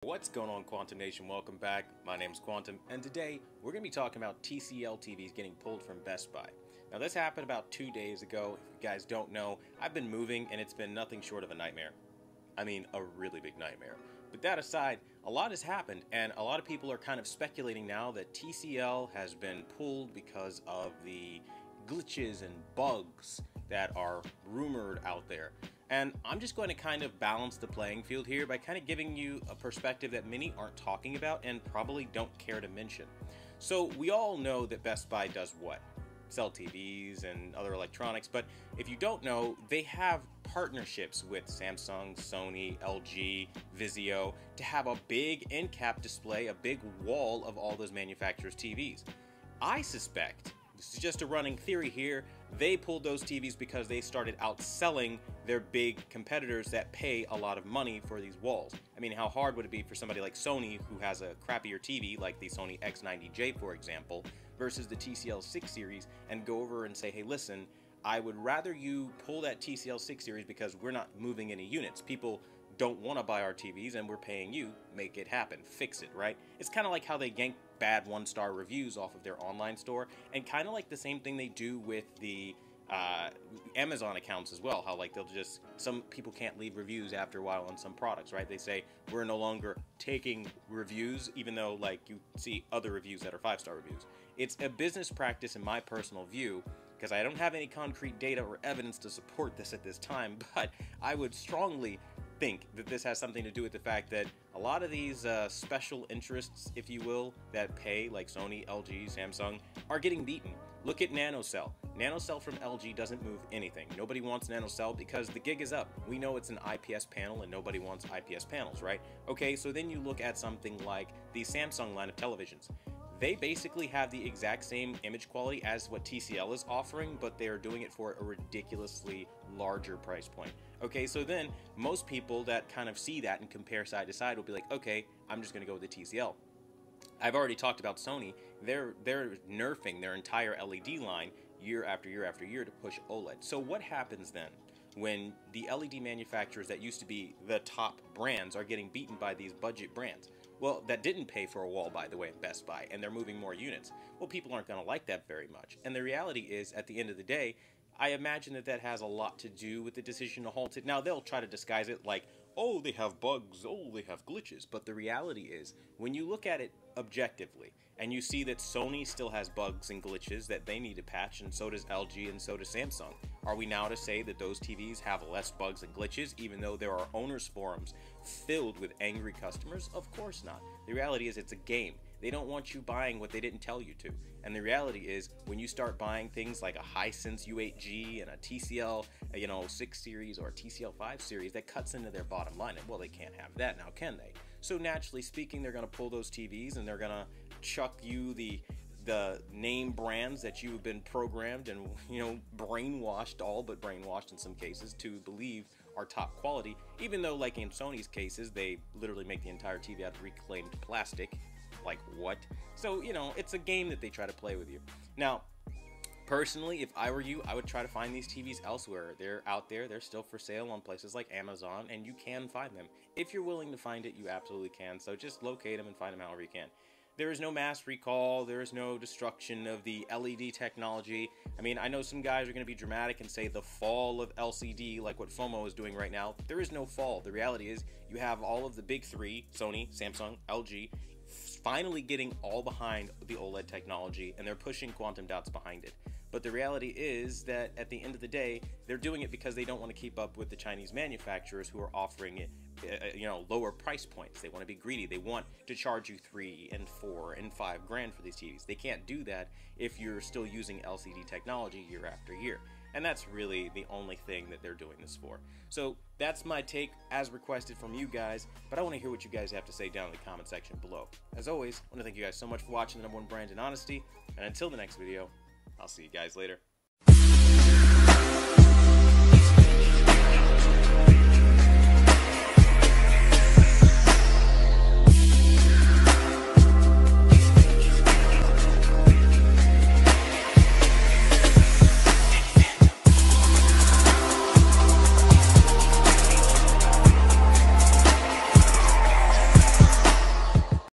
What's going on, Quantum Nation? Welcome back. My name's Quantum, and today we're going to be talking about TCL TVs getting pulled from Best Buy. Now, this happened about 2 days ago. If you guys don't know, I've been moving, and it's been nothing short of a nightmare. I mean, a really big nightmare. But that aside, a lot has happened, and a lot of people are kind of speculating now that TCL has been pulled because of the glitches and bugs that are rumored out there. And I'm just going to kind of balance the playing field here by kind of giving you a perspective that many aren't talking about and probably don't care to mention. So we all know that Best Buy does what? Sell TVs and other electronics, but if you don't know, they have partnerships with Samsung, Sony, LG, Vizio to have a big end cap display, a big wall of all those manufacturers' TVs. I suspect, this is just a running theory here, they pulled those TVs because they started outselling their big competitors that pay a lot of money for these walls. I mean, how hard would it be for somebody like Sony, who has a crappier TV, like the Sony X90J, for example, versus the TCL 6 series, and go over and say, hey, listen, I would rather you pull that TCL 6 series because we're not moving any units. People don't want to buy our TVs and we're paying you, make it happen, fix it, right? It's kind of like how they gank bad one-star reviews off of their online store, and kind of like the same thing they do with the Amazon accounts as well, how like they'll just, some people can't leave reviews after a while on some products, right? They say we're no longer taking reviews, even though like you see other reviews that are 5-star reviews. It's a business practice in my personal view, because I don't have any concrete data or evidence to support this at this time, but I would strongly think that this has something to do with the fact that a lot of these special interests, if you will, that pay, like Sony, LG, Samsung, are getting beaten. Look at NanoCell. NanoCell from LG doesn't move anything. Nobody wants NanoCell because the gig is up. We know it's an IPS panel and nobody wants IPS panels, right? Okay, so then you look at something like the Samsung line of televisions. They basically have the exact same image quality as what TCL is offering, but they are doing it for a ridiculously larger price point. Okay, so then most people that kind of see that and compare side to side will be like, okay, I'm just going to go with the TCL. I've already talked about Sony. They're nerfing their entire LED line year after year after year to push OLED. So what happens then when the LED manufacturers that used to be the top brands are getting beaten by these budget brands? Well, that didn't pay for a wall, by the way, at Best Buy, and they're moving more units. Well, people aren't going to like that very much. And the reality is, at the end of the day, I imagine that that has a lot to do with the decision to halt it. Now, they'll try to disguise it like, oh, they have bugs, oh, they have glitches. But the reality is, when you look at it objectively, and you see that Sony still has bugs and glitches that they need to patch, and so does LG and so does Samsung, are we now to say that those TVs have less bugs and glitches, even though there are owners' forums filled with angry customers? Of course not. The reality is it's a game. They don't want you buying what they didn't tell you to. And the reality is, when you start buying things like a Hisense U8G and a TCL 6 series or a TCL 5 series, that cuts into their bottom line. And well, they can't have that now, can they? So naturally speaking, they're going to pull those TVs and they're going to chuck you the name brands that you've been programmed and brainwashed, all but brainwashed in some cases, to believe are top quality, even though like in Sony's cases they literally make the entire TV out of reclaimed plastic. Like what? So it's a game that they try to play with you. Now personally, if I were you, I would try to find these TVs elsewhere. They're out there, they're still for sale on places like Amazon, and you can find them. If you're willing to find it, you absolutely can. So just locate them and find them however you can. There is no mass recall, there is no destruction of the LED technology. I mean, I know some guys are going to be dramatic and say the fall of LCD, like what FOMO is doing right now. There is no fall. The reality is you have all of the big three, Sony, Samsung, LG, finally getting all behind the OLED technology, and they're pushing quantum dots behind it. But the reality is that at the end of the day, they're doing it because they don't want to keep up with the Chinese manufacturers who are offering it, lower price points. They want to be greedy. They want to charge you $3 and $4 and $5 grand for these TVs. They can't do that if you're still using LCD technology year after year. And that's really the only thing that they're doing this for. So that's my take as requested from you guys, but I want to hear what you guys have to say down in the comment section below. As always, I want to thank you guys so much for watching the #1 brand in honesty, and until the next video, I'll see you guys later.